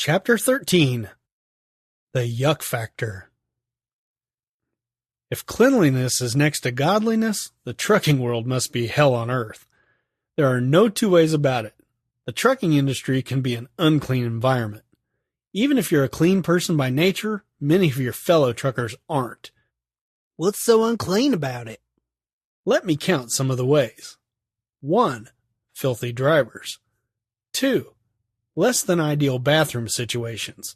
Chapter 13. The Yuck Factor. If cleanliness is next to godliness, the trucking world must be hell on earth. There are no two ways about it. The trucking industry can be an unclean environment. Even if you're a clean person by nature, many of your fellow truckers aren't. What's so unclean about it? Let me count some of the ways. 1. Filthy drivers. 2. Less than ideal bathroom situations.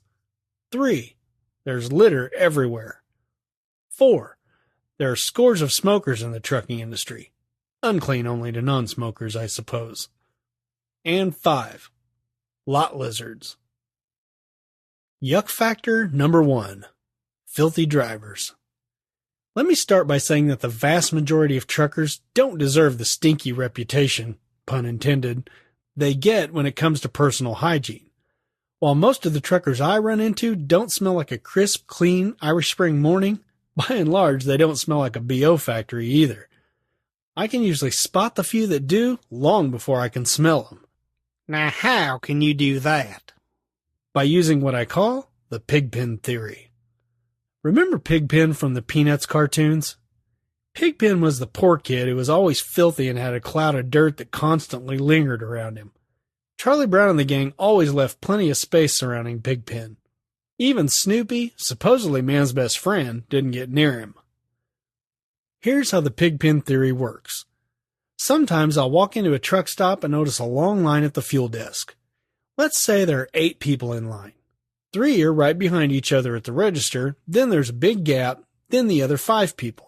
3. There's litter everywhere. 4. There are scores of smokers in the trucking industry. Unclean only to non-smokers, I suppose. And 5. Lot lizards. Yuck factor number 1. Filthy drivers. Let me start by saying that the vast majority of truckers don't deserve the stinky reputation, pun intended, they get when it comes to personal hygiene. While most of the truckers I run into don't smell like a crisp, clean Irish Spring morning, by and large they don't smell like a BO factory either. I can usually spot the few that do long before I can smell them. Now how can you do that? By using what I call the Pigpen theory. Remember Pigpen from the Peanuts cartoons? Pigpen was the poor kid who was always filthy and had a cloud of dirt that constantly lingered around him. Charlie Brown and the gang always left plenty of space surrounding Pigpen. Even Snoopy, supposedly man's best friend, didn't get near him. Here's how the Pigpen theory works. Sometimes I'll walk into a truck stop and notice a long line at the fuel desk. Let's say there are 8 people in line. 3 are right behind each other at the register, then there's a big gap, then the other 5 people.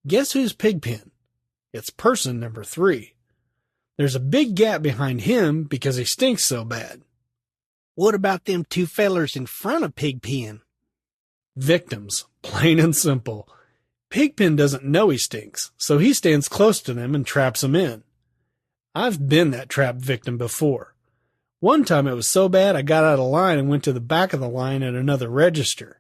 Guess who's Pigpen? It's person number 3. There's a big gap behind him because he stinks so bad. What about them 2 fellers in front of Pigpen? Victims, plain and simple. Pigpen doesn't know he stinks, so he stands close to them and traps them in. I've been that trapped victim before. One time it was so bad I got out of line and went to the back of the line at another register.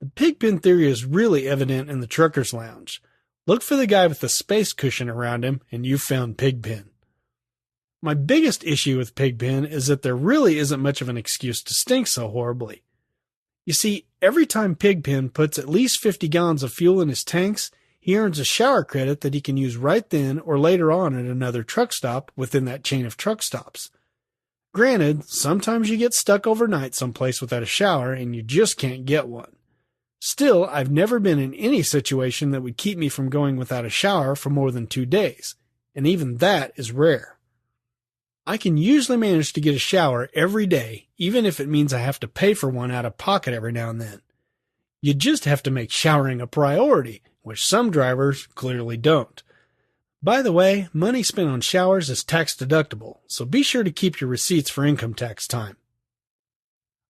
The Pigpen theory is really evident in the trucker's lounge. Look for the guy with the space cushion around him and you've found Pigpen. My biggest issue with Pigpen is that there really isn't much of an excuse to stink so horribly. You see, every time Pigpen puts at least 50 gallons of fuel in his tanks, he earns a shower credit that he can use right then or later on at another truck stop within that chain of truck stops. Granted, sometimes you get stuck overnight someplace without a shower and you just can't get one. Still, I've never been in any situation that would keep me from going without a shower for more than 2 days, and even that is rare. I can usually manage to get a shower every day, even if it means I have to pay for one out of pocket every now and then. You just have to make showering a priority, which some drivers clearly don't. By the way, money spent on showers is tax deductible, so be sure to keep your receipts for income tax time.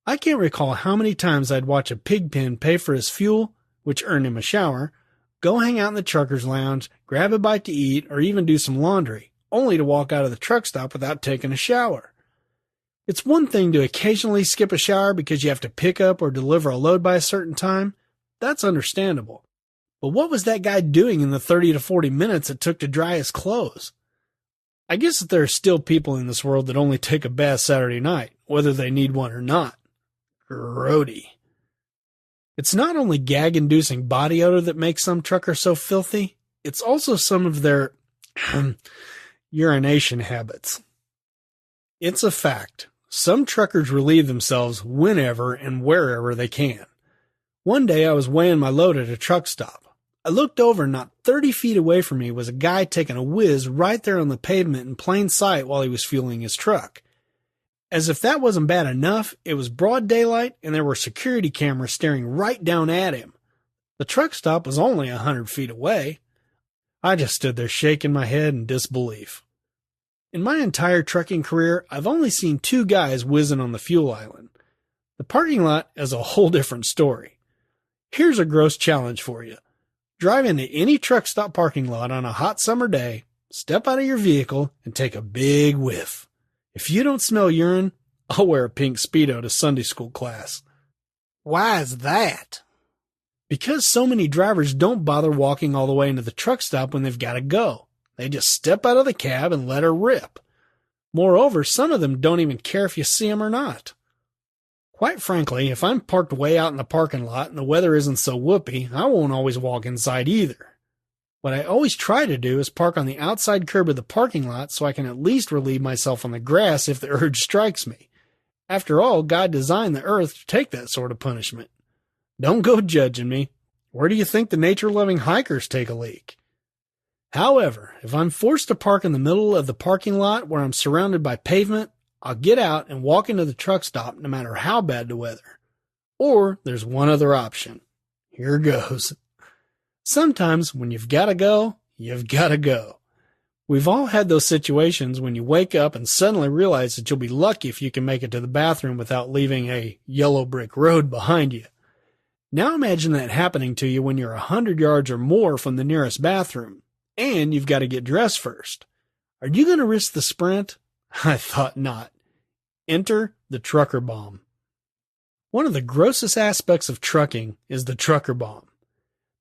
I can't recall how many times I'd watch a Pigpen pay for his fuel, which earned him a shower, go hang out in the trucker's lounge, grab a bite to eat, or even do some laundry, only to walk out of the truck stop without taking a shower. It's one thing to occasionally skip a shower because you have to pick up or deliver a load by a certain time. That's understandable. But what was that guy doing in the 30 to 40 minutes it took to dry his clothes? I guess that there are still people in this world that only take a bath Saturday night, whether they need one or not. Grody. It's not only gag-inducing body odor that makes some truckers so filthy, it's also some of their urination habits. It's a fact. Some truckers relieve themselves whenever and wherever they can. One day I was weighing my load at a truck stop. I looked over and not 30 feet away from me was a guy taking a whiz right there on the pavement in plain sight while he was fueling his truck. As if that wasn't bad enough, it was broad daylight and there were security cameras staring right down at him. The truck stop was only 100 feet away. I just stood there shaking my head in disbelief. In my entire trucking career, I've only seen 2 guys whizzing on the fuel island. The parking lot is a whole different story. Here's a gross challenge for you. Drive into any truck stop parking lot on a hot summer day, step out of your vehicle, and take a big whiff. If you don't smell urine, I'll wear a pink Speedo to Sunday school class. Why is that? Because so many drivers don't bother walking all the way into the truck stop when they've got to go. They just step out of the cab and let her rip. Moreover, some of them don't even care if you see them or not. Quite frankly, if I'm parked way out in the parking lot and the weather isn't so whoopee, I won't always walk inside either. What I always try to do is park on the outside curb of the parking lot so I can at least relieve myself on the grass if the urge strikes me. After all, God designed the earth to take that sort of punishment. Don't go judging me. Where do you think the nature-loving hikers take a leak? However, if I'm forced to park in the middle of the parking lot where I'm surrounded by pavement, I'll get out and walk into the truck stop no matter how bad the weather. Or there's one other option. Here goes. Sometimes when you've got to go, you've got to go. We've all had those situations when you wake up and suddenly realize that you'll be lucky if you can make it to the bathroom without leaving a yellow brick road behind you. Now imagine that happening to you when you're 100 yards or more from the nearest bathroom, and you've got to get dressed first. Are you going to risk the sprint? I thought not. Enter the trucker bomb. One of the grossest aspects of trucking is the trucker bomb.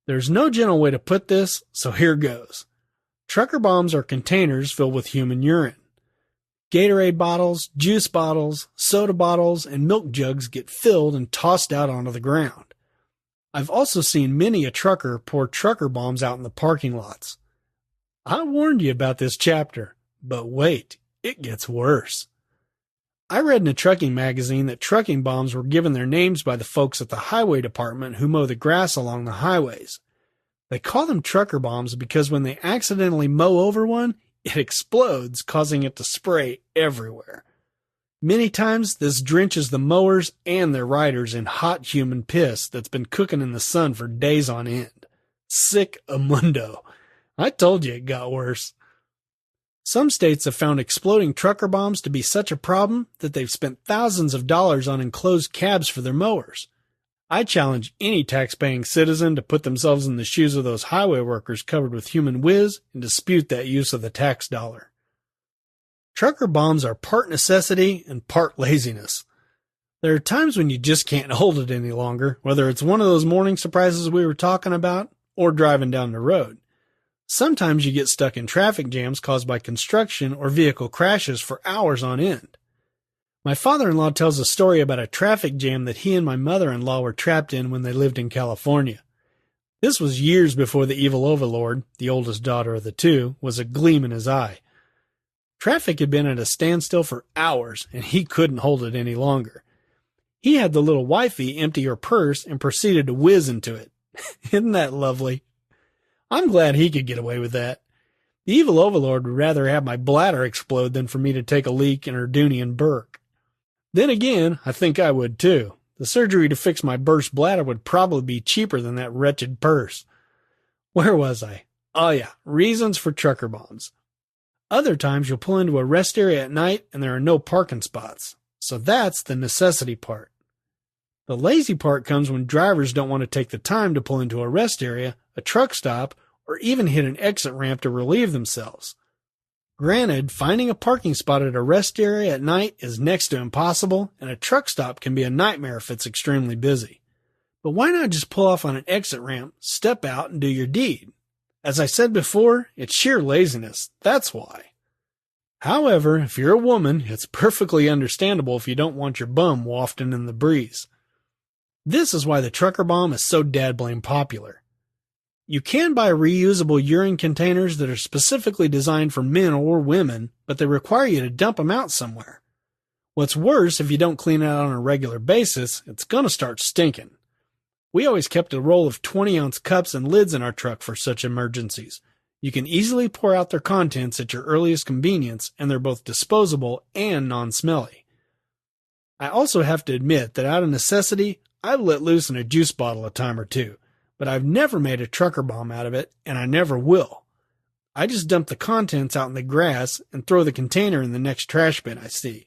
There's no gentle way to put this, so here goes. Trucker bombs are containers filled with human urine. Gatorade bottles, juice bottles, soda bottles, and milk jugs get filled and tossed out onto the ground. I've also seen many a trucker pour trucker bombs out in the parking lots. I warned you about this chapter, but wait, it gets worse. I read in a trucking magazine that trucking bombs were given their names by the folks at the highway department who mow the grass along the highways. They call them trucker bombs because when they accidentally mow over one, it explodes, causing it to spray everywhere. Many times, this drenches the mowers and their riders in hot human piss that's been cooking in the sun for days on end. Sick amundo. I told you it got worse. Some states have found exploding trucker bombs to be such a problem that they've spent thousands of dollars on enclosed cabs for their mowers. I challenge any tax-paying citizen to put themselves in the shoes of those highway workers covered with human whiz and dispute that use of the tax dollar. Trucker bombs are part necessity and part laziness. There are times when you just can't hold it any longer, whether it's one of those morning surprises we were talking about or driving down the road. Sometimes you get stuck in traffic jams caused by construction or vehicle crashes for hours on end. My father-in-law tells a story about a traffic jam that he and my mother-in-law were trapped in when they lived in California. This was years before the evil overlord, the oldest daughter of the two, was a gleam in his eye. Traffic had been at a standstill for hours, and he couldn't hold it any longer. He had the little wifey empty her purse and proceeded to whiz into it. Isn't that lovely? I'm glad he could get away with that. The evil overlord would rather have my bladder explode than for me to take a leak in her Dooney and Burke. Then again, I think I would too. The surgery to fix my burst bladder would probably be cheaper than that wretched purse. Where was I? Oh yeah, reasons for trucker bombs. Other times you'll pull into a rest area at night and there are no parking spots. So that's the necessity part. The lazy part comes when drivers don't want to take the time to pull into a rest area, a truck stop, or even hit an exit ramp to relieve themselves. Granted, finding a parking spot at a rest area at night is next to impossible, and a truck stop can be a nightmare if it's extremely busy. But why not just pull off on an exit ramp, step out, and do your deed? As I said before, it's sheer laziness. That's why. However, if you're a woman, it's perfectly understandable if you don't want your bum wafting in the breeze. This is why the trucker bomb is so dad-blame popular. You can buy reusable urine containers that are specifically designed for men or women, but they require you to dump them out somewhere. What's worse, if you don't clean it out on a regular basis, it's going to start stinking. We always kept a roll of 20-ounce cups and lids in our truck for such emergencies. You can easily pour out their contents at your earliest convenience, and they're both disposable and non-smelly. I also have to admit that out of necessity, I've let loose in a juice bottle a time or two, but I've never made a trucker bomb out of it, and I never will. I just dump the contents out in the grass and throw the container in the next trash bin I see.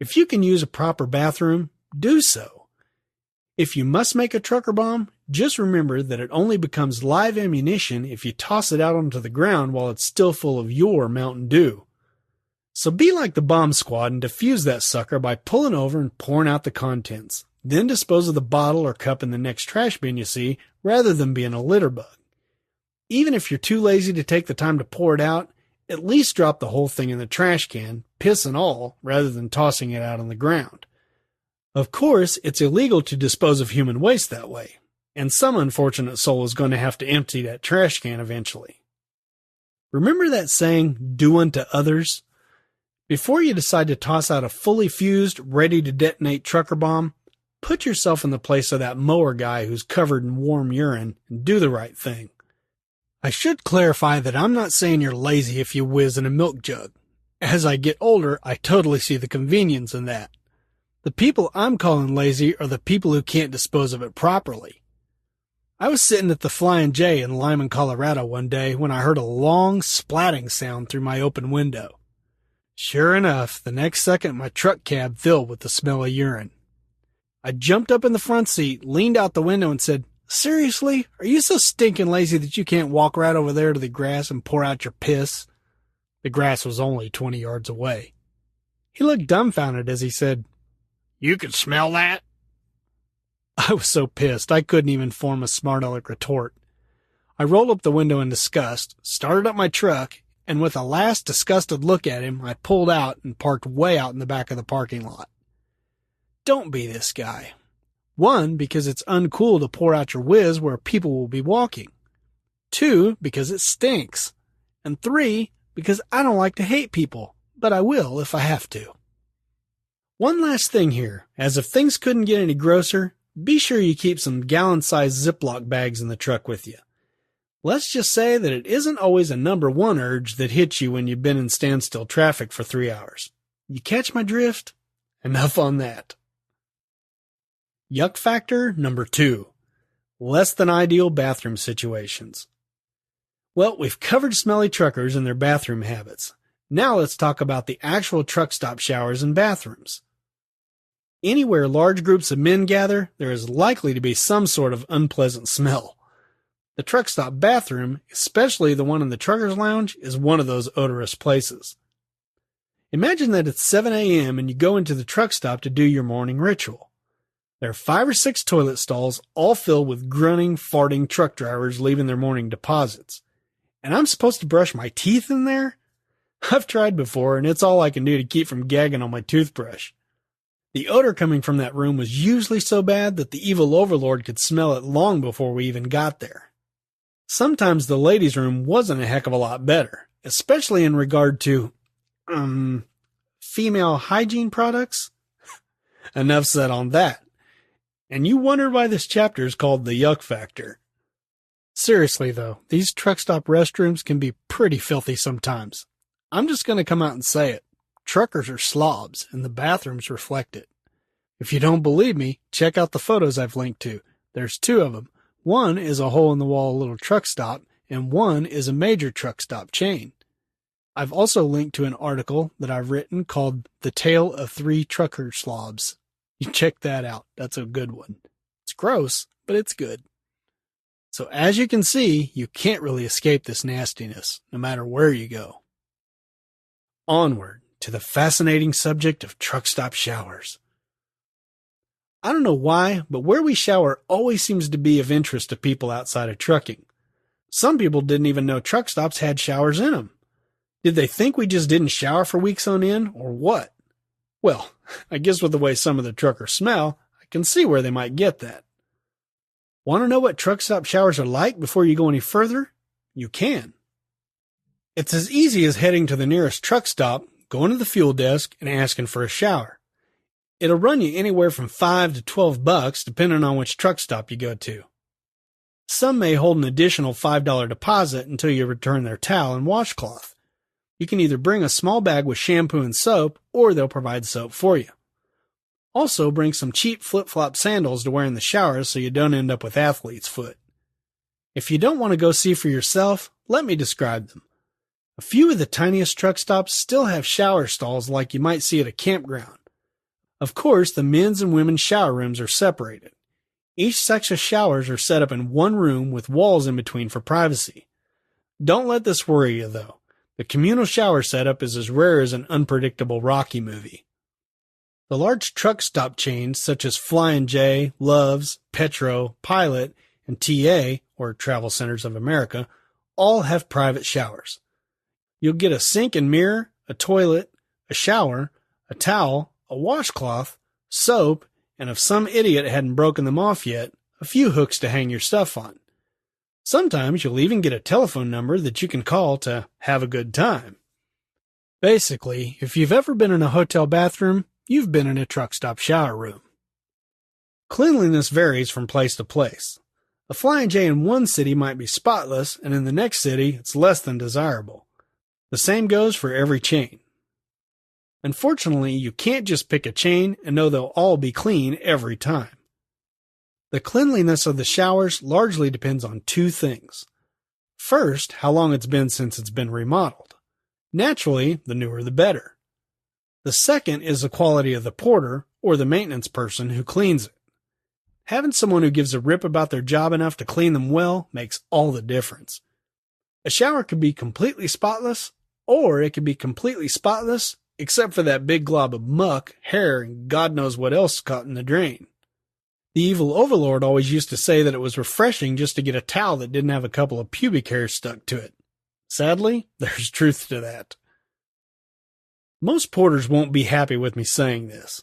If you can use a proper bathroom, do so. If you must make a trucker bomb, just remember that it only becomes live ammunition if you toss it out onto the ground while it's still full of your Mountain Dew. So be like the bomb squad and defuse that sucker by pulling over and pouring out the contents. Then dispose of the bottle or cup in the next trash bin you see, rather than being a litter bug. Even if you're too lazy to take the time to pour it out, at least drop the whole thing in the trash can, piss and all, rather than tossing it out on the ground. Of course, it's illegal to dispose of human waste that way, and some unfortunate soul is going to have to empty that trash can eventually. Remember that saying, do unto others? Before you decide to toss out a fully fused, ready-to-detonate trucker bomb, put yourself in the place of that mower guy who's covered in warm urine and do the right thing. I should clarify that I'm not saying you're lazy if you whiz in a milk jug. As I get older, I totally see the convenience in that. The people I'm calling lazy are the people who can't dispose of it properly. I was sitting at the Flying J in Lyman, Colorado one day when I heard a long splatting sound through my open window. Sure enough, the next second my truck cab filled with the smell of urine. I jumped up in the front seat, leaned out the window and said, "Seriously? Are you so stinking lazy that you can't walk right over there to the grass and pour out your piss?" The grass was only 20 yards away. He looked dumbfounded as he said, "You can smell that?" I was so pissed I couldn't even form a smart aleck retort. I rolled up the window in disgust, started up my truck, and with a last disgusted look at him, I pulled out and parked way out in the back of the parking lot. Don't be this guy. 1, because it's uncool to pour out your whiz where people will be walking. 2, because it stinks. And 3, because I don't like to hate people, but I will if I have to. One last thing here, as if things couldn't get any grosser, be sure you keep some gallon-sized Ziploc bags in the truck with you. Let's just say that it isn't always a number one urge that hits you when you've been in standstill traffic for 3 hours. You catch my drift? Enough on that. Yuck factor number 2. Less than ideal bathroom situations. Well, we've covered smelly truckers and their bathroom habits. Now let's talk about the actual truck stop showers and bathrooms. Anywhere large groups of men gather, there is likely to be some sort of unpleasant smell. The truck stop bathroom, especially the one in the trucker's lounge, is one of those odorous places. Imagine that it's 7 a.m. and you go into the truck stop to do your morning ritual. There are 5 or 6 toilet stalls, all filled with grunting, farting truck drivers leaving their morning deposits. And I'm supposed to brush my teeth in there? I've tried before, and it's all I can do to keep from gagging on my toothbrush. The odor coming from that room was usually so bad that the evil overlord could smell it long before we even got there. Sometimes the ladies' room wasn't a heck of a lot better, especially in regard to, female hygiene products. Enough said on that. And you wonder why this chapter is called the Yuck Factor. Seriously though, these truck stop restrooms can be pretty filthy sometimes. I'm just going to come out and say it. Truckers are slobs, and the bathrooms reflect it. If you don't believe me, check out the photos I've linked to. There's 2 of them. One is a hole-in-the-wall little truck stop, and one is a major truck stop chain. I've also linked to an article that I've written called The Tale of 3 Trucker Slobs. You check that out. That's a good one. It's gross, but it's good. So as you can see, you can't really escape this nastiness, no matter where you go. Onward to the fascinating subject of truck stop showers. I don't know why, but where we shower always seems to be of interest to people outside of trucking. Some people didn't even know truck stops had showers in them. Did they think we just didn't shower for weeks on end, or what? Well, I guess with the way some of the truckers smell, I can see where they might get that. Want to know what truck stop showers are like before you go any further? You can. It's as easy as heading to the nearest truck stop, going to the fuel desk, and asking for a shower. It'll run you anywhere from $5 to $12, depending on which truck stop you go to. Some may hold an additional $5 deposit until you return their towel and washcloth. You can either bring a small bag with shampoo and soap, or they'll provide soap for you. Also, bring some cheap flip-flop sandals to wear in the shower so you don't end up with athlete's foot. If you don't want to go see for yourself, let me describe them. A few of the tiniest truck stops still have shower stalls like you might see at a campground. Of course, the men's and women's shower rooms are separated. Each section of showers are set up in one room with walls in between for privacy. Don't let this worry you, though. The communal shower setup is as rare as an unpredictable Rocky movie. The large truck stop chains such as Flying J, Love's, Petro, Pilot, and TA, or Travel Centers of America, all have private showers. You'll get a sink and mirror, a toilet, a shower, a towel, a washcloth, soap, and if some idiot hadn't broken them off yet, a few hooks to hang your stuff on. Sometimes you'll even get a telephone number that you can call to have a good time. Basically, if you've ever been in a hotel bathroom, you've been in a truck stop shower room. Cleanliness varies from place to place. A Flying J in one city might be spotless, and in the next city, it's less than desirable. The same goes for every chain. Unfortunately, you can't just pick a chain and know they'll all be clean every time. The cleanliness of the showers largely depends on two things. First, how long it's been since it's been remodeled. Naturally, the newer the better. The second is the quality of the porter or the maintenance person who cleans it. Having someone who gives a rip about their job enough to clean them well makes all the difference. A shower could be completely spotless, or it could be completely spotless except for that big glob of muck, hair, and God knows what else caught in the drain. The evil overlord always used to say that it was refreshing just to get a towel that didn't have a couple of pubic hairs stuck to it. Sadly, there's truth to that. Most porters won't be happy with me saying this.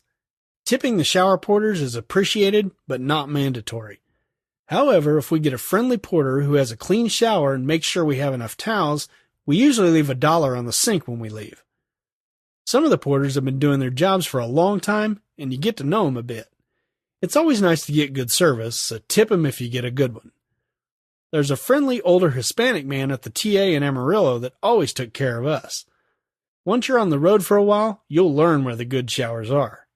Tipping the shower porters is appreciated, but not mandatory. However, if we get a friendly porter who has a clean shower and makes sure we have enough towels, we usually leave $1 on the sink when we leave. Some of the porters have been doing their jobs for a long time, and you get to know them a bit. It's always nice to get good service, so tip them if you get a good one. There's a friendly older Hispanic man at the TA in Amarillo that always took care of us. Once you're on the road for a while, you'll learn where the good showers are.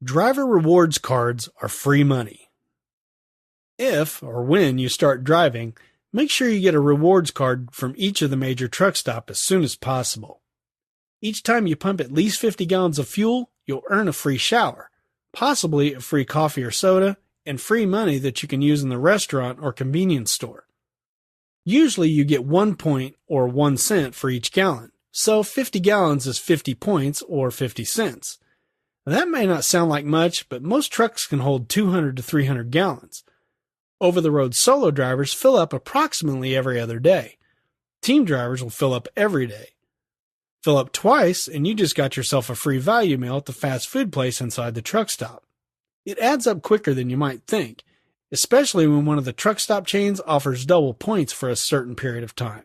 Driver rewards cards are free money. If or when you start driving, make sure you get a rewards card from each of the major truck stops as soon as possible. Each time you pump at least 50 gallons of fuel, you'll earn a free shower, possibly a free coffee or soda, and free money that you can use in the restaurant or convenience store. Usually you get 1 point or 1 cent for each gallon, so 50 gallons is 50 points or 50 cents. Now, that may not sound like much, but most trucks can hold 200 to 300 gallons. Over-the-road solo drivers fill up approximately every other day. Team drivers will fill up every day. Fill up twice, and you just got yourself a free value meal at the fast food place inside the truck stop. It adds up quicker than you might think, especially when one of the truck stop chains offers double points for a certain period of time.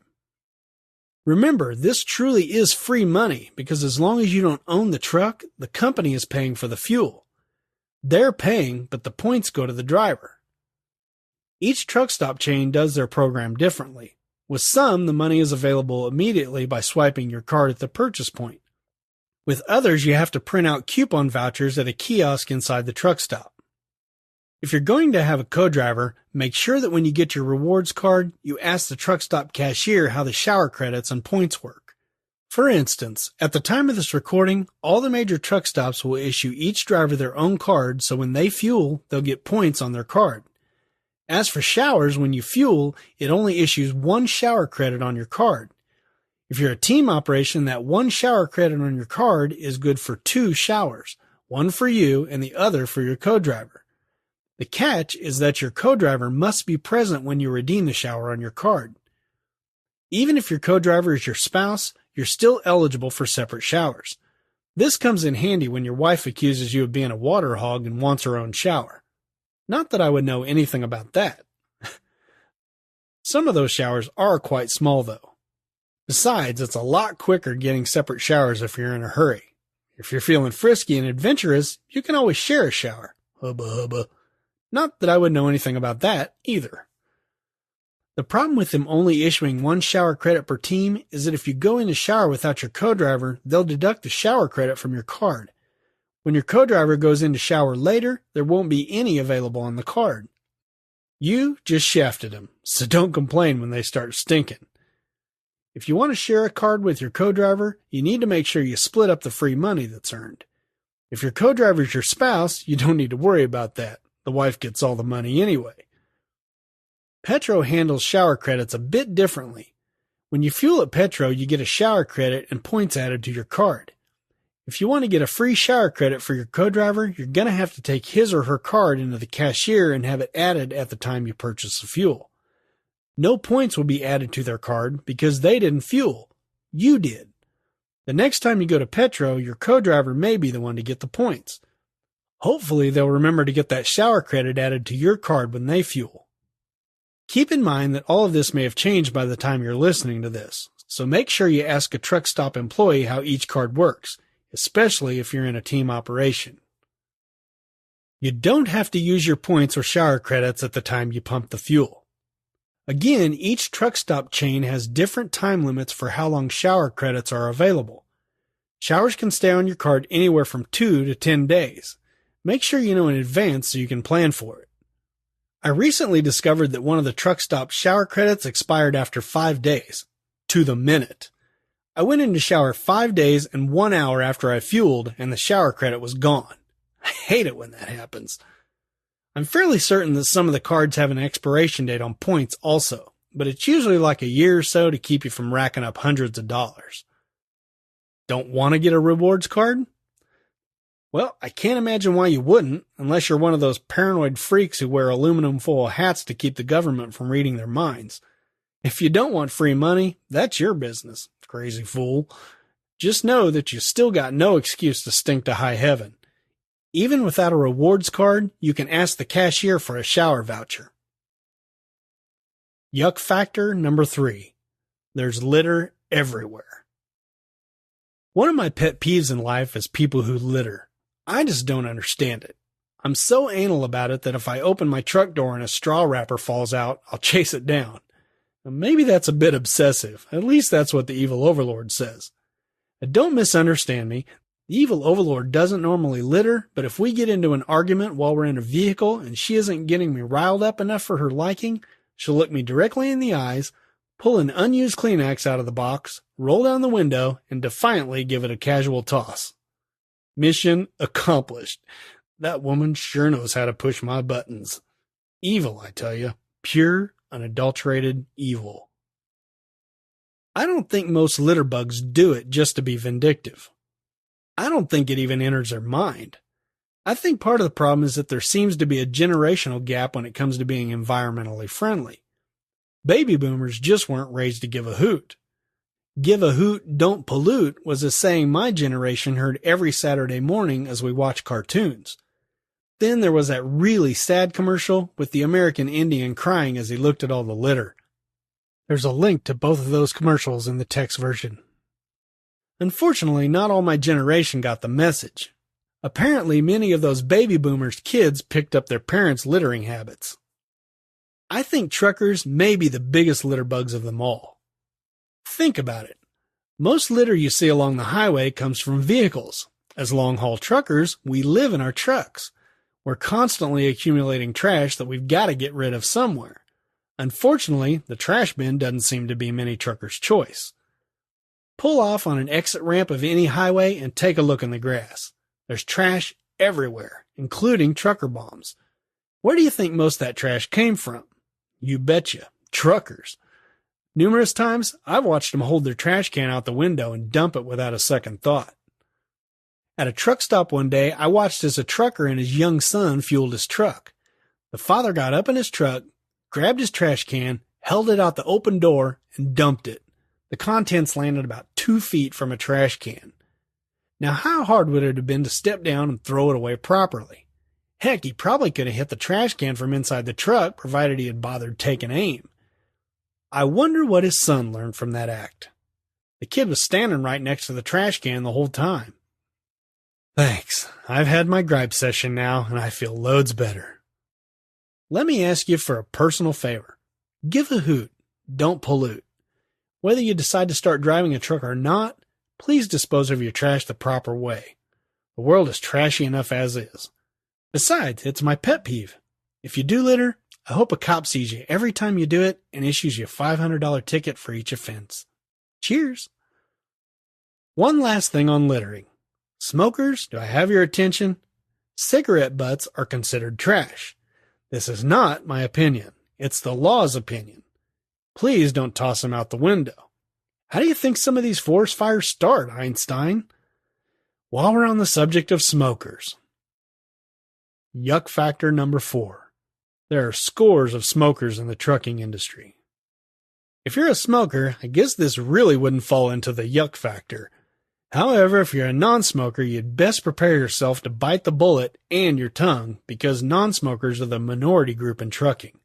Remember, this truly is free money because as long as you don't own the truck, the company is paying for the fuel. They're paying, but the points go to the driver. Each truck stop chain does their program differently. With some, the money is available immediately by swiping your card at the purchase point. With others, you have to print out coupon vouchers at a kiosk inside the truck stop. If you're going to have a co-driver, make sure that when you get your rewards card, you ask the truck stop cashier how the shower credits and points work. For instance, at the time of this recording, all the major truck stops will issue each driver their own card, so when they fuel, they'll get points on their card. As for showers, when you fuel, it only issues 1 shower credit on your card. If you're a team operation, that 1 shower credit on your card is good for 2 showers, one for you and the other for your co-driver. The catch is that your co-driver must be present when you redeem the shower on your card. Even if your co-driver is your spouse, you're still eligible for separate showers. This comes in handy when your wife accuses you of being a water hog and wants her own shower. Not that I would know anything about that. Some of those showers are quite small, though. Besides, it's a lot quicker getting separate showers if you're in a hurry. If you're feeling frisky and adventurous, you can always share a shower. Hubba hubba. Not that I would know anything about that, either. The problem with them only issuing 1 shower credit per team is that if you go in to shower without your co-driver, they'll deduct the shower credit from your card. When your co-driver goes in to shower later, there won't be any available on the card. You just shafted them, so don't complain when they start stinking. If you want to share a card with your co-driver, you need to make sure you split up the free money that's earned. If your co-driver is your spouse, you don't need to worry about that. The wife gets all the money anyway. Petro handles shower credits a bit differently. When you fuel at Petro, you get a shower credit and points added to your card. If you want to get a free shower credit for your co-driver, you're going to have to take his or her card into the cashier and have it added at the time you purchase the fuel. No points will be added to their card because they didn't fuel. You did. The next time you go to Petro, your co-driver may be the one to get the points. Hopefully they'll remember to get that shower credit added to your card when they fuel. Keep in mind that all of this may have changed by the time you're listening to this, so make sure you ask a truck stop employee how each card works, especially if you're in a team operation. You don't have to use your points or shower credits at the time you pump the fuel. Again, each truck stop chain has different time limits for how long shower credits are available. Showers can stay on your card anywhere from 2 to 10 days. Make sure you know in advance so you can plan for it. I recently discovered that one of the truck stop shower credits expired after 5 days. To the minute. I went in to shower 5 days and 1 hour after I fueled, and the shower credit was gone. I hate it when that happens. I'm fairly certain that some of the cards have an expiration date on points also, but it's usually like a year or so to keep you from racking up hundreds of dollars. Don't want to get a rewards card? Well, I can't imagine why you wouldn't, unless you're one of those paranoid freaks who wear aluminum foil hats to keep the government from reading their minds. If you don't want free money, that's your business, crazy fool. Just know that you still got no excuse to stink to high heaven. Even without a rewards card, you can ask the cashier for a shower voucher. Yuck factor number 3. There's litter everywhere. One of my pet peeves in life is people who litter. I just don't understand it. I'm so anal about it that if I open my truck door and a straw wrapper falls out, I'll chase it down. Maybe that's a bit obsessive. At least that's what the evil overlord says. Don't misunderstand me. The evil overlord doesn't normally litter, but if we get into an argument while we're in a vehicle and she isn't getting me riled up enough for her liking, she'll look me directly in the eyes, pull an unused Kleenex out of the box, roll down the window, and defiantly give it a casual toss. Mission accomplished. That woman sure knows how to push my buttons. Evil, I tell you. Pure, unadulterated evil. I don't think most litter bugs do it just to be vindictive. I don't think it even enters their mind. I think part of the problem is that there seems to be a generational gap when it comes to being environmentally friendly. Baby boomers just weren't raised to give a hoot. Give a hoot, don't pollute was a saying my generation heard every Saturday morning as we watched cartoons. Then there was that really sad commercial with the American Indian crying as he looked at all the litter. There's a link to both of those commercials in the text version. Unfortunately, not all my generation got the message. Apparently, many of those baby boomers' kids picked up their parents' littering habits. I think truckers may be the biggest litter bugs of them all. Think about it. Most litter you see along the highway comes from vehicles. As long-haul truckers, we live in our trucks. We're constantly accumulating trash that we've got to get rid of somewhere. Unfortunately, the trash bin doesn't seem to be many truckers' choice. Pull off on an exit ramp of any highway and take a look in the grass. There's trash everywhere, including trucker bombs. Where do you think most of that trash came from? You betcha, truckers. Numerous times, I've watched them hold their trash can out the window and dump it without a second thought. At a truck stop one day, I watched as a trucker and his young son fueled his truck. The father got up in his truck, grabbed his trash can, held it out the open door, and dumped it. The contents landed about 2 feet from a trash can. Now, how hard would it have been to step down and throw it away properly? Heck, he probably could have hit the trash can from inside the truck, provided he had bothered taking aim. I wonder what his son learned from that act. The kid was standing right next to the trash can the whole time. Thanks. I've had my gripe session now, and I feel loads better. Let me ask you for a personal favor. Give a hoot. Don't pollute. Whether you decide to start driving a truck or not, please dispose of your trash the proper way. The world is trashy enough as is. Besides, it's my pet peeve. If you do litter, I hope a cop sees you every time you do it and issues you a $500 ticket for each offense. Cheers. One last thing on littering. Smokers, do I have your attention? Cigarette butts are considered trash. This is not my opinion. It's the law's opinion. Please don't toss them out the window. How do you think some of these forest fires start, Einstein? While we're on the subject of smokers. Yuck factor number 4. There are scores of smokers in the trucking industry. If you're a smoker, I guess this really wouldn't fall into the yuck factor. However, if you're a non-smoker, you'd best prepare yourself to bite the bullet and your tongue because non-smokers are the minority group in trucking.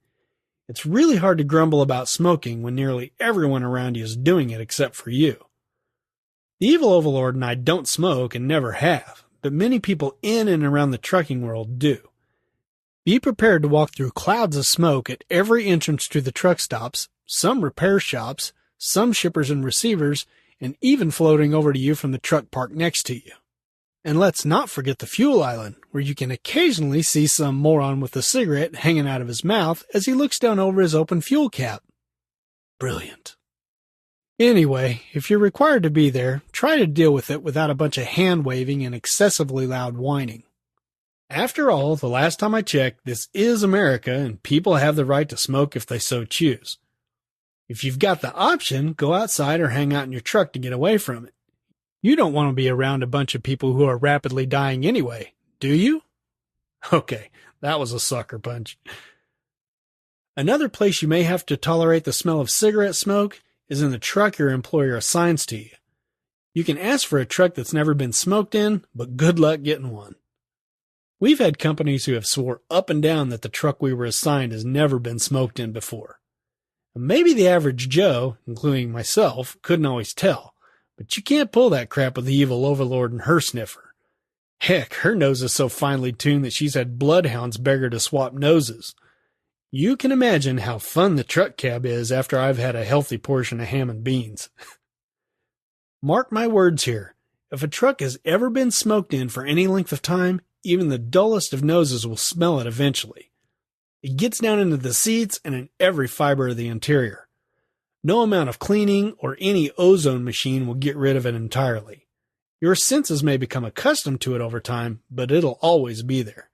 It's really hard to grumble about smoking when nearly everyone around you is doing it except for you. The evil overlord and I don't smoke and never have, but many people in and around the trucking world do. Be prepared to walk through clouds of smoke at every entrance to the truck stops, some repair shops, some shippers and receivers, and even floating over to you from the truck park next to you. And let's not forget the fuel island, where you can occasionally see some moron with a cigarette hanging out of his mouth as he looks down over his open fuel cap. Brilliant. Anyway, if you're required to be there, try to deal with it without a bunch of hand-waving and excessively loud whining. After all, the last time I checked, this is America and people have the right to smoke if they so choose. If you've got the option, go outside or hang out in your truck to get away from it. You don't want to be around a bunch of people who are rapidly dying anyway, do you? Okay, that was a sucker punch. Another place you may have to tolerate the smell of cigarette smoke is in the truck your employer assigns to you. You can ask for a truck that's never been smoked in, but good luck getting one. We've had companies who have swore up and down that the truck we were assigned has never been smoked in before. Maybe the average Joe, including myself, couldn't always tell, but you can't pull that crap with the evil overlord and her sniffer. Heck, her nose is so finely tuned that she's had bloodhounds beg her to swap noses. You can imagine how fun the truck cab is after I've had a healthy portion of ham and beans. Mark my words here, if a truck has ever been smoked in for any length of time, even the dullest of noses will smell it eventually. It gets down into the seats and in every fiber of the interior. No amount of cleaning or any ozone machine will get rid of it entirely. Your senses may become accustomed to it over time, but it'll always be there.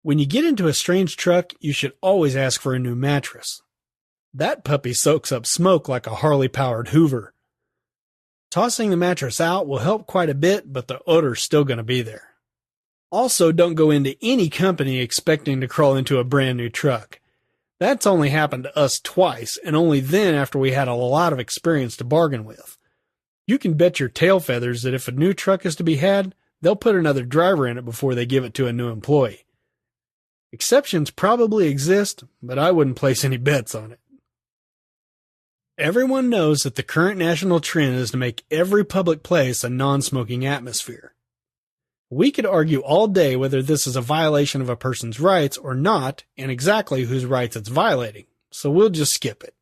When you get into a strange truck, you should always ask for a new mattress. That puppy soaks up smoke like a Harley-powered Hoover. Tossing the mattress out will help quite a bit, but the odor's still going to be there. Also, don't go into any company expecting to crawl into a brand new truck. That's only happened to us twice, and only then after we had a lot of experience to bargain with. You can bet your tail feathers that if a new truck is to be had, they'll put another driver in it before they give it to a new employee. Exceptions probably exist, but I wouldn't place any bets on it. Everyone knows that the current national trend is to make every public place a non-smoking atmosphere. We could argue all day whether this is a violation of a person's rights or not, and exactly whose rights it's violating, so we'll just skip it.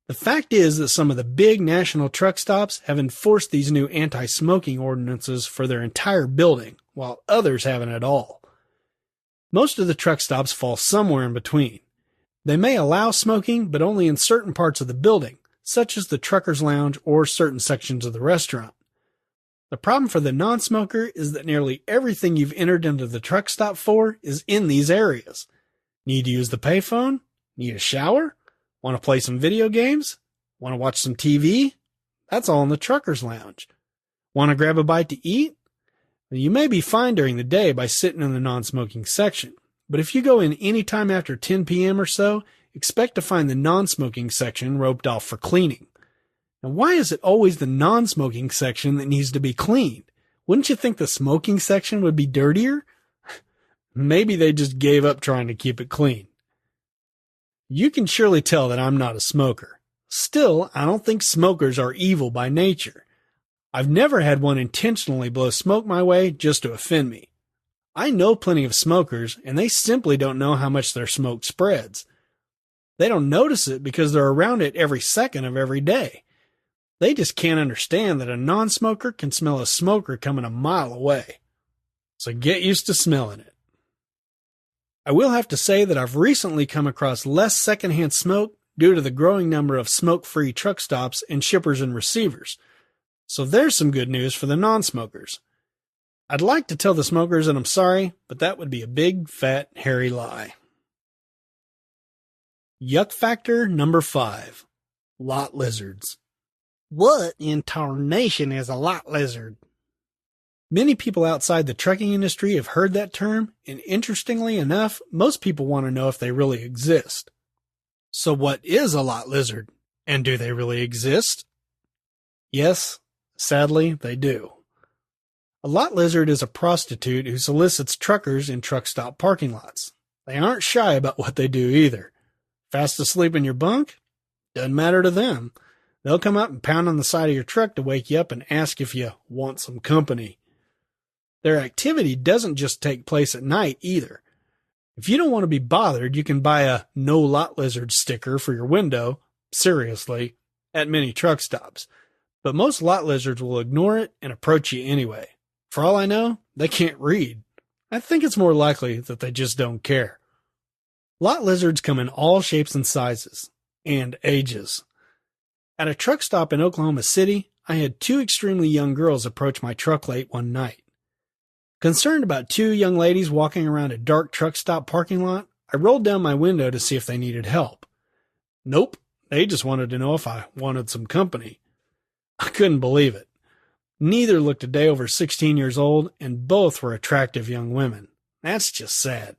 The fact is that some of the big national truck stops have enforced these new anti-smoking ordinances for their entire building, while others haven't at all. Most of the truck stops fall somewhere in between. They may allow smoking, but only in certain parts of the building, such as the trucker's lounge or certain sections of the restaurant. The problem for the non-smoker is that nearly everything you've entered into the truck stop for is in these areas. Need to use the payphone? Need a shower? Want to play some video games? Want to watch some TV? That's all in the trucker's lounge. Want to grab a bite to eat? You may be fine during the day by sitting in the non-smoking section, but if you go in any time after 10 p.m. or so, expect to find the non-smoking section roped off for cleaning. Now, why is it always the non-smoking section that needs to be cleaned? Wouldn't you think the smoking section would be dirtier? Maybe they just gave up trying to keep it clean. You can surely tell that I'm not a smoker. Still, I don't think smokers are evil by nature. I've never had one intentionally blow smoke my way just to offend me. I know plenty of smokers, and they simply don't know how much their smoke spreads. They don't notice it because they're around it every second of every day. They just can't understand that a non-smoker can smell a smoker coming a mile away. So get used to smelling it. I will have to say that I've recently come across less secondhand smoke due to the growing number of smoke-free truck stops and shippers and receivers. So there's some good news for the non-smokers. I'd like to tell the smokers that I'm sorry, but that would be a big, fat, hairy lie. Yuck factor number 5. Lot lizards. What in tarnation is a lot lizard? Many people outside the trucking industry have heard that term, and interestingly enough, most people want to know if they really exist. So what is a lot lizard? And do they really exist? Yes, Sadly, they do. A lot lizard is a prostitute who solicits truckers in truck stop parking lots. They aren't shy about what they do either. Fast asleep in your bunk? Doesn't matter to them. They'll come up and pound on the side of your truck to wake you up and ask if you want some company. Their activity doesn't just take place at night either. If you don't want to be bothered, you can buy a "No Lot Lizard" sticker for your window, seriously, at many truck stops. But most lot lizards will ignore it and approach you anyway. For all I know, they can't read. I think it's more likely that they just don't care. Lot lizards come in all shapes and sizes, and ages. At a truck stop in Oklahoma City, I had two extremely young girls approach my truck late one night. Concerned about two young ladies walking around a dark truck stop parking lot, I rolled down my window to see if they needed help. Nope, they just wanted to know if I wanted some company. I couldn't believe it. Neither looked a day over 16 years old, and both were attractive young women. That's just sad.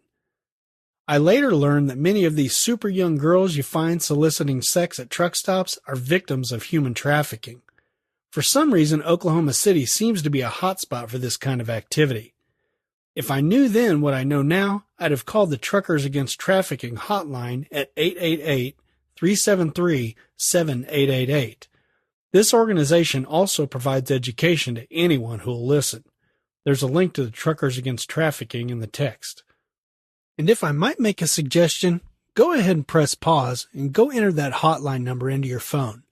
I later learned that many of these super young girls you find soliciting sex at truck stops are victims of human trafficking. For some reason, Oklahoma City seems to be a hotspot for this kind of activity. If I knew then what I know now, I'd have called the Truckers Against Trafficking hotline at 888-373-7888. This organization also provides education to anyone who will listen. There's a link to the Truckers Against Trafficking in the text. And if I might make a suggestion, go ahead and press pause and go enter that hotline number into your phone.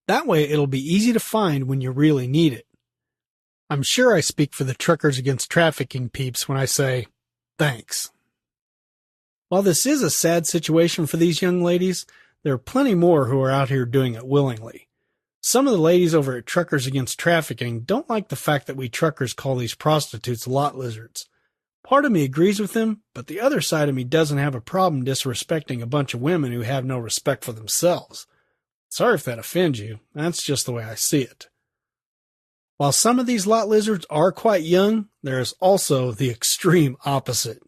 That way it'll be easy to find when you really need it. I'm sure I speak for the Truckers Against Trafficking peeps when I say, thanks. While this is a sad situation for these young ladies, there are plenty more who are out here doing it willingly. Some of the ladies over at Truckers Against Trafficking don't like the fact that we truckers call these prostitutes lot lizards. Part of me agrees with them, but the other side of me doesn't have a problem disrespecting a bunch of women who have no respect for themselves. Sorry if that offends you, that's just the way I see it. While some of these lot lizards are quite young, there is also the extreme opposite.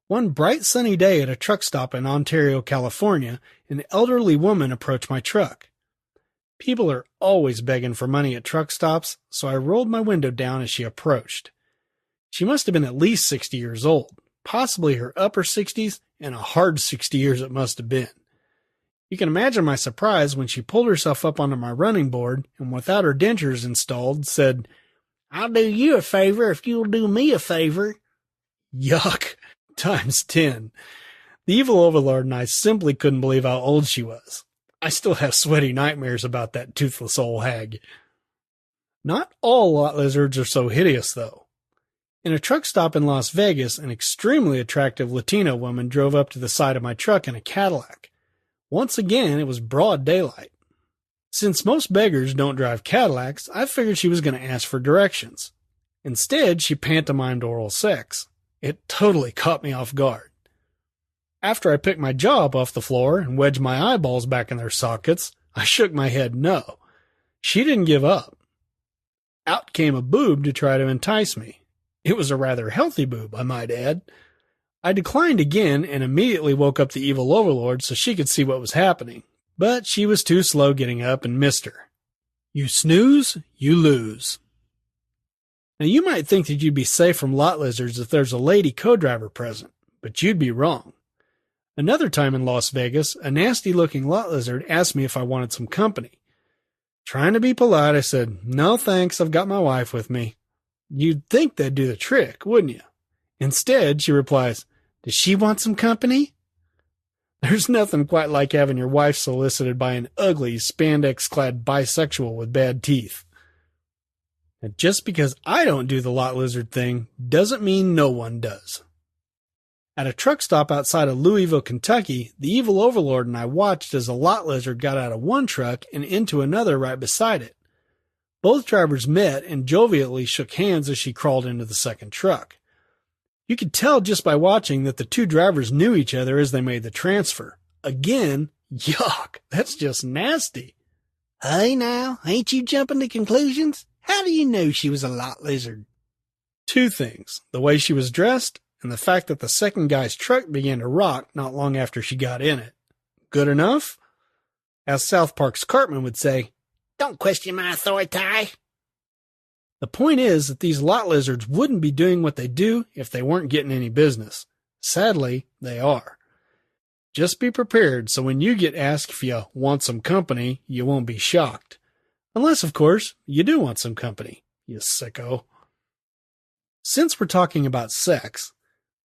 One bright sunny day at a truck stop in Ontario, California, an elderly woman approached my truck. People are always begging for money at truck stops, so I rolled my window down as she approached. She must have been at least 60 years old, possibly her upper 60s, and a hard 60 years it must have been. You can imagine my surprise when she pulled herself up onto my running board and without her dentures installed said, "I'll do you a favor if you'll do me a favor." Yuck, times 10. The evil overlord and I simply couldn't believe how old she was. I still have sweaty nightmares about that toothless old hag. Not all lot lizards are so hideous, though. In a truck stop in Las Vegas, an extremely attractive Latino woman drove up to the side of my truck in a Cadillac. Once again, it was broad daylight. Since most beggars don't drive Cadillacs, I figured she was going to ask for directions. Instead, she pantomimed oral sex. It totally caught me off guard. After I picked my jaw up off the floor and wedged my eyeballs back in their sockets, I shook my head no. She didn't give up. Out came a boob to try to entice me. It was a rather healthy boob, I might add. I declined again and immediately woke up the evil overlord so she could see what was happening, but she was too slow getting up and missed her. You snooze, you lose. Now you might think that you'd be safe from lot lizards if there's a lady co-driver present, but you'd be wrong. Another time in Las Vegas, a nasty-looking lot lizard asked me if I wanted some company. Trying to be polite, I said, "No thanks, I've got my wife with me." You'd think they'd do the trick, wouldn't you? Instead, she replies, "Does she want some company?" There's nothing quite like having your wife solicited by an ugly, spandex-clad bisexual with bad teeth. And just because I don't do the lot lizard thing doesn't mean no one does. At a truck stop outside of Louisville, Kentucky, the evil overlord and I watched as a lot lizard got out of one truck and into another right beside it. Both drivers met and jovially shook hands as she crawled into the second truck. You could tell just by watching that the two drivers knew each other as they made the transfer. Again, yuck, that's just nasty. Hey now, ain't you jumping to conclusions? How do you know she was a lot lizard? Two things, the way she was dressed and the fact that the second guy's truck began to rock not long after she got in it. Good enough? As South Park's Cartman would say, Don't question my authority. The point is that these lot lizards wouldn't be doing what they do if they weren't getting any business. Sadly, they are. Just be prepared so when you get asked if you want some company, you won't be shocked. Unless, of course, you do want some company, you sicko. Since we're talking about sex,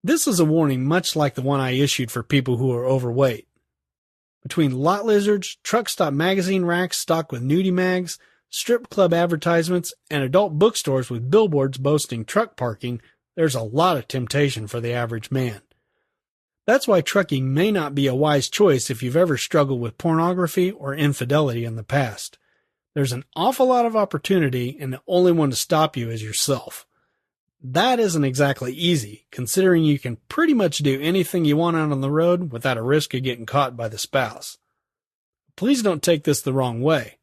this is a warning much like the one I issued for people who are overweight. Between lot lizards, truck stop magazine racks stocked with nudie mags, strip club advertisements, and adult bookstores with billboards boasting truck parking, there's a lot of temptation for the average man. That's why trucking may not be a wise choice if you've ever struggled with pornography or infidelity in the past. There's an awful lot of opportunity, and the only one to stop you is yourself. That isn't exactly easy, considering you can pretty much do anything you want out on the road without a risk of getting caught by the spouse. Please don't take this the wrong way.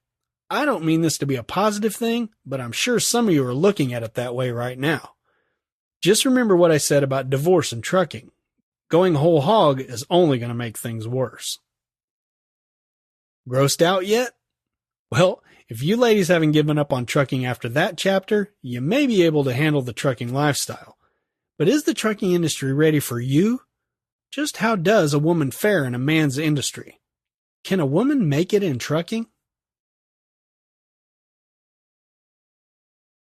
I don't mean this to be a positive thing, but I'm sure some of you are looking at it that way right now. Just remember what I said about divorce and trucking. Going whole hog is only going to make things worse. Grossed out yet? Well, if you ladies haven't given up on trucking after that chapter, you may be able to handle the trucking lifestyle. But is the trucking industry ready for you? Just how does a woman fare in a man's industry? Can a woman make it in trucking?